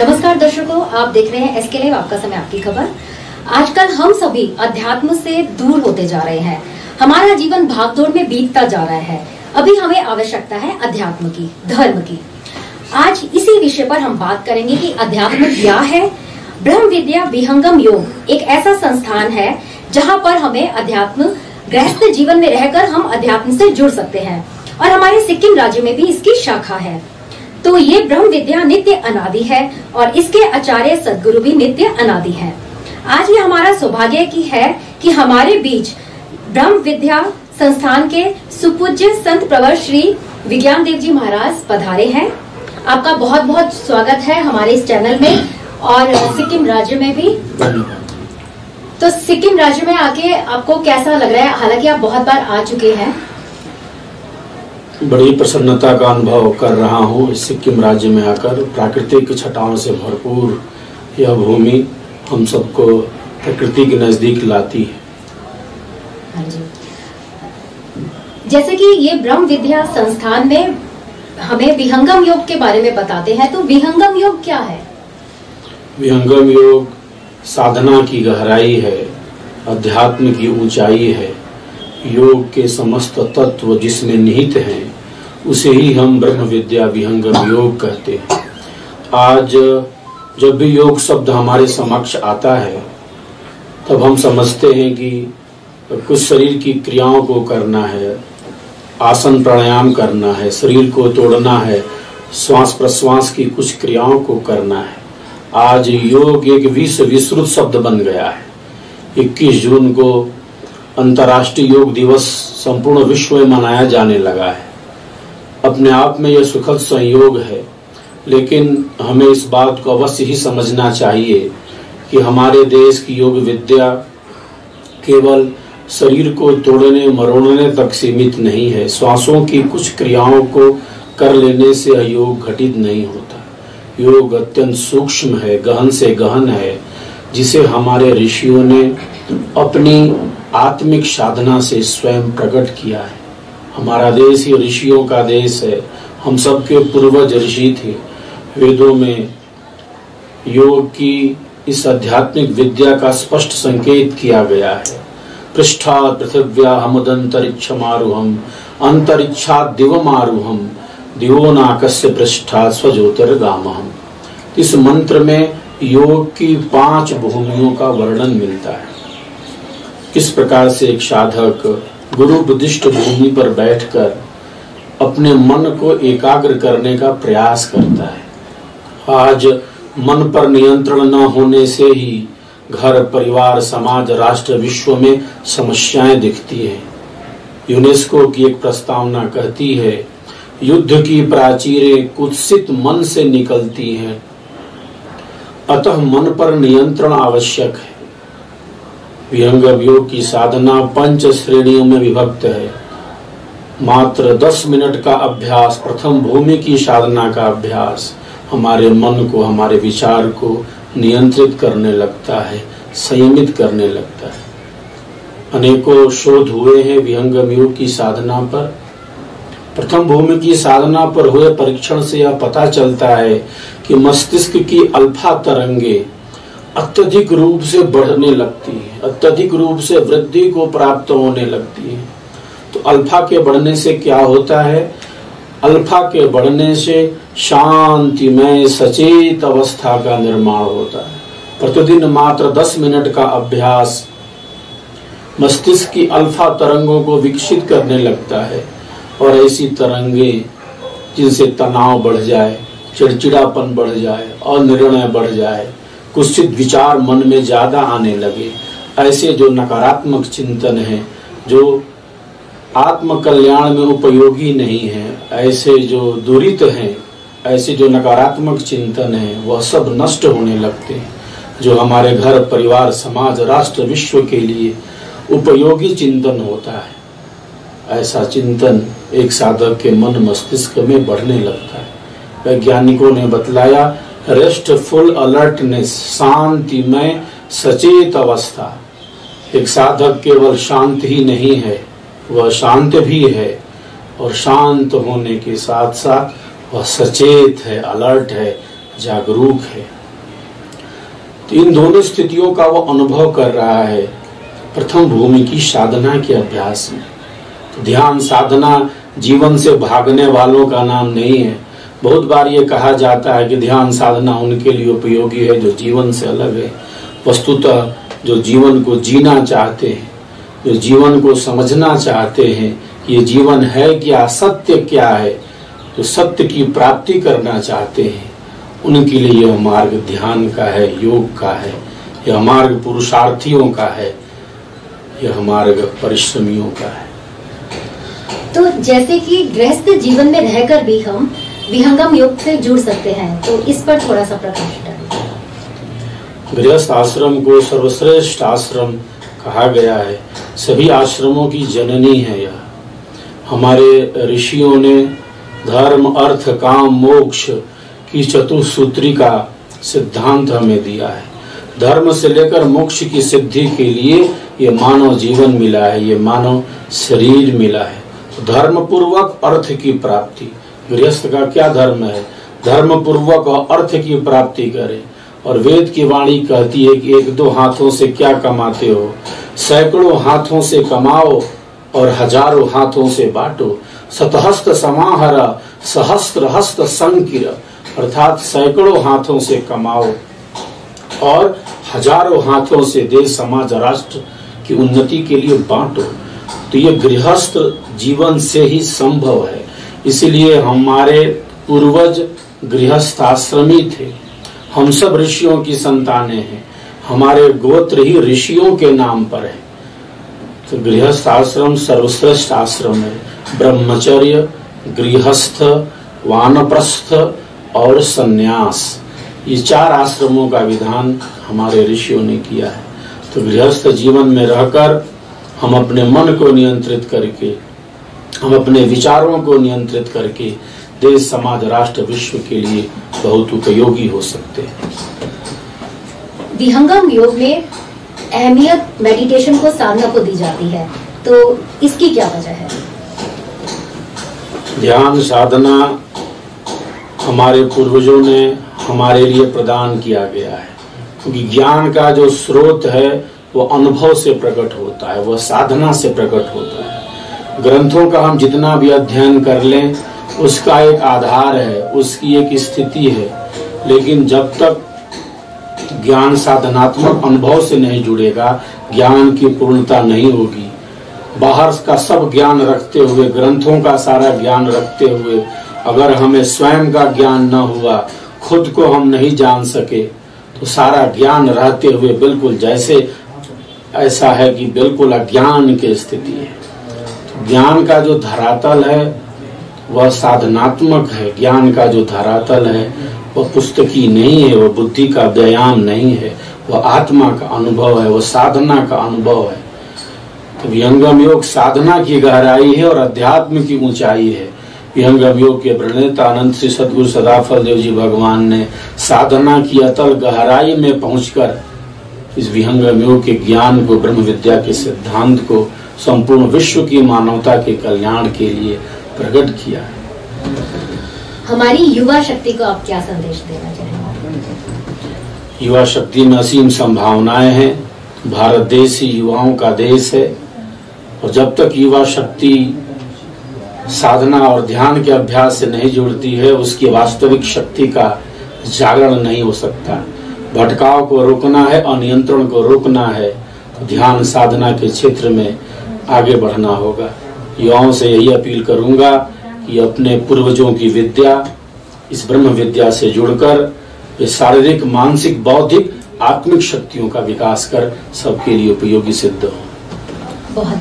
नमस्कार दर्शकों, आप देख रहे हैं एसके लाइव, आपका समय आपकी खबर। आजकल हम सभी अध्यात्म से दूर होते जा रहे हैं। हमारा जीवन भागदौड़ में बीतता जा रहा है। अभी हमें आवश्यकता है अध्यात्म की, धर्म की। आज इसी विषय पर हम बात करेंगे कि अध्यात्म क्या है। ब्रह्म विद्या विहंगम योग एक ऐसा संस्थान है जहां पर हमें अध्यात्म, गृहस्थ जीवन में रहकर हम अध्यात्म से जुड़ सकते हैं और हमारे सिक्किम राज्य में भी इसकी शाखा है। तो ये ब्रह्म विद्या नित्य अनादि है और इसके आचार्य सदगुरु भी नित्य अनादि है। आज ये हमारा सौभाग्य की है कि हमारे बीच ब्रह्म विद्या संस्थान के सुपूज्य संत प्रवर श्री विज्ञान देव जी महाराज पधारे हैं। आपका बहुत बहुत स्वागत है हमारे इस चैनल में और सिक्किम राज्य में भी। तो सिक्किम राज्य में आके आपको कैसा लग रहा है? हालांकि आप बहुत बार आ चुके हैं। बड़ी प्रसन्नता का अनुभव कर रहा हूँ इस सिक्किम राज्य में आकर। प्राकृतिक छटाओं से भरपूर यह भूमि हम सबको प्रकृति के नजदीक लाती है। हाँ जी। जैसे कि ये ब्रह्म विद्या संस्थान में हमें विहंगम योग के बारे में बताते हैं, तो विहंगम योग क्या है? विहंगम योग साधना की गहराई है, अध्यात्म की ऊंचाई है। योग के समस्त तत्व जिसमें निहित हैं उसे ही हम ब्रह्म विद्या विहंगम योग कहते हैं। आज जब भी योग शब्द हमारे समक्ष आता है तब हम समझते हैं कि कुछ शरीर की क्रियाओं को करना है, आसन प्राणायाम करना है, शरीर को तोड़ना है, श्वास प्रश्वास की कुछ क्रियाओं को करना है। आज योग एक विस्तृत शब्द बन गया है। 21 जून को अंतर्राष्ट्रीय योग दिवस संपूर्ण विश्व में मनाया जाने लगा है। अपने आप में यह सुखद संयोग है, लेकिन हमें इस बात को अवश्य ही समझना चाहिए कि हमारे देश की योग विद्या केवल शरीर को तोड़ने मरोड़ने तक सीमित नहीं है। श्वासों की कुछ क्रियाओं को कर लेने से योग घटित नहीं होता। योग अत्यंत सूक्ष्म है, गहन से गहन है, जिसे हमारे ऋषियों ने अपनी आत्मिक साधना से स्वयं प्रकट किया है। हमारा देश ही ऋषियों का देश है। हम सबके पूर्वज ऋषि थे। वेदों में योग की इस आध्यात्मिक विद्या का स्पष्ट संकेत किया गया है। पृष्ठात् पृथिव्या हमुदंतरिक्षमारुहम अंतरिक्षात् दिवमारुहम दिवोनाकस्य पृष्ठात् स्वज्योतिर्गामहम। इस मंत्र में योग की 5 भूमियों का वर्णन मिलता है। किस प्रकार से एक साधक गुरु बुद्धिष्ट भूमि पर बैठकर अपने मन को एकाग्र करने का प्रयास करता है। आज मन पर नियंत्रण न होने से ही घर, परिवार, समाज, राष्ट्र, विश्व में समस्याएं दिखती हैं। यूनेस्को की एक प्रस्तावना कहती है, युद्ध की प्राचीरें कुत्सित मन से निकलती हैं, अतः मन पर नियंत्रण आवश्यक है। विहंगम योग की साधना 5 श्रेणियों में विभक्त है। मात्र 10 मिनट का अभ्यास, प्रथम भूमि की साधना का अभ्यास हमारे मन को, हमारे विचार को नियंत्रित करने लगता है, संयमित करने लगता है। अनेकों शोध हुए हैं विहंगम योग की साधना पर। प्रथम भूमि की साधना पर हुए परीक्षण से यह पता चलता है कि मस्तिष्क की अल्फा तरंगे अत्यधिक रूप से बढ़ने लगती है, अत्यधिक रूप से वृद्धि को प्राप्त होने लगती है। तो अल्फा के बढ़ने से क्या होता है? अल्फा के बढ़ने से शांतिमय सचेत अवस्था का निर्माण होता है। प्रतिदिन मात्र 10 मिनट का अभ्यास मस्तिष्क की अल्फा तरंगों को विकसित करने लगता है और ऐसी तरंगे जिनसे तनाव बढ़ जाए, चिड़चिड़ापन बढ़ जाए और निर्णय बढ़ जाए, कुत्सित विचार मन में ज्यादा आने लगे, ऐसे जो नकारात्मक चिंतन है, जो आत्म कल्याण में उपयोगी नहीं है, ऐसे जो दुरित हैं, ऐसे जो नकारात्मक चिंतन है, वह सब नष्ट होने लगते हैं। जो हमारे घर, परिवार, समाज, राष्ट्र, विश्व के लिए उपयोगी चिंतन होता है, ऐसा चिंतन एक साधक के मन मस्तिष्क में बढ़ने लगता है। वैज्ञानिकों ने बतलाया, रेस्टफुल अलर्टनेस, शांतिमय सचेत अवस्था। एक साधक केवल शांत ही नहीं है, वह शांत भी है और शांत होने के साथ साथ वह सचेत है, अलर्ट है, जागरूक है। तो इन दोनों स्थितियों का वो अनुभव कर रहा है प्रथम भूमि की साधना के अभ्यास में। तो ध्यान साधना जीवन से भागने वालों का नाम नहीं है। बहुत बार ये कहा जाता है कि ध्यान साधना उनके लिए उपयोगी है जो जीवन से अलग है। वस्तुतः जो जीवन को जीना चाहते हैं, जो जीवन को समझना चाहते हैं, ये जीवन है क्या, सत्य क्या है, जो सत्य की प्राप्ति करना चाहते हैं, उनके लिए यह मार्ग ध्यान का है, योग का है, यह मार्ग पुरुषार्थियों का है, यह मार्ग परिश्रमियों का है। तो जैसे कि गृहस्थ जीवन में रहकर भी हम विहंगम योग से जुड़ सकते हैं, तो इस पर थोड़ा सा प्रकाश डालिए। गृहस्थ आश्रम को सर्वश्रेष्ठ आश्रम कहा गया है। सभी आश्रमों की जननी है यह। हमारे ऋषियों ने धर्म, अर्थ, काम, मोक्ष की चतुसूत्री का सिद्धांत हमें दिया है। धर्म से लेकर मोक्ष की सिद्धि के लिए ये मानव जीवन मिला है, ये मानव शरीर मिला है। धर्म पूर्वक अर्थ की प्राप्ति, गृहस्थ का क्या धर्म है? धर्म पूर्वक अर्थ की प्राप्ति करे। और वेद की वाणी कहती है कि एक दो हाथों से क्या कमाते हो, सैकड़ों हाथों से कमाओ और हजारों हाथों से बांटो। शतहस्त समाहर सहस्त्र हस्त संकिर, अर्थात सैकड़ों हाथों से कमाओ और हजारों हाथों से देश, समाज, राष्ट्र की उन्नति के लिए बांटो। तो ये गृहस्थ जीवन से ही संभव है। इसलिए हमारे पूर्वज गृहस्थ आश्रमी थे। हम सब ऋषियों की संतानें हैं। हमारे गोत्र ही ऋषियों के नाम पर है। तो गृहस्थ आश्रम सर्वश्रेष्ठ आश्रम है। ब्रह्मचर्य, गृहस्थ, वानप्रस्थ और सन्यास, ये 4 आश्रमों का विधान हमारे ऋषियों ने किया है। तो गृहस्थ जीवन में रहकर हम अपने मन को नियंत्रित करके, हम अपने विचारों को नियंत्रित करके देश, समाज, राष्ट्र, विश्व के लिए बहुत उपयोगी हो सकते हैं। विहंगम योग में अहमियत मेडिटेशन को साधना को दी जाती है, तो इसकी क्या वजह है? ध्यान साधना हमारे पूर्वजों ने हमारे लिए प्रदान किया गया है, क्योंकि ज्ञान का जो स्रोत है वो अनुभव से प्रकट होता है, वह साधना से प्रकट होता है। ग्रंथों का हम जितना भी अध्ययन कर लें, उसका एक आधार है, उसकी एक स्थिति है, लेकिन जब तक ज्ञान साधनात्मक अनुभव से नहीं जुड़ेगा, ज्ञान की पूर्णता नहीं होगी। बाहर का सब ज्ञान रखते हुए, ग्रंथों का सारा ज्ञान रखते हुए, अगर हमें स्वयं का ज्ञान न हुआ, खुद को हम नहीं जान सके, तो सारा ज्ञान रहते हुए बिल्कुल जैसे ऐसा है कि बिल्कुल अज्ञान की स्थिति है। तो ज्ञान का जो धरातल है वह साधनात्मक है। ज्ञान का जो धरातल है वह पुस्तकी नहीं है, वह बुद्धि का व्यायाम नहीं है, वह आत्मा का अनुभव है, वह साधना का अनुभव है। तो विहंगम योग साधना की गहराई है और अध्यात्म की ऊंचाई है। विहंगम योग के प्रणेता अनंत श्री सद्गुरु सदाफल देव जी भगवान ने साधना की अतल गहराई में पहुंचकर इस विहंगम योग के ज्ञान को, ब्रह्म विद्या के सिद्धांत को संपूर्ण विश्व की मानवता के कल्याण के लिए प्रकट किया है। हमारी युवा शक्ति को आप क्या संदेश देना चाहेंगे? युवा शक्ति में असीम संभावनाएं हैं। भारत देश ही युवाओं का देश है, और जब तक युवा शक्ति साधना और ध्यान के अभ्यास से नहीं जुड़ती है, उसकी वास्तविक शक्ति का जागरण नहीं हो सकता। भटकाव को रोकना है, अनियंत्रण को रोकना है, तो ध्यान साधना के क्षेत्र में आगे बढ़ना होगा। युवाओं से यही अपील करूंगा कि अपने पूर्वजों की विद्या, इस ब्रह्म विद्या से जुड़कर वे शारीरिक, मानसिक, बौद्धिक, आत्मिक शक्तियों का विकास कर सबके लिए उपयोगी सिद्ध हो। बहुत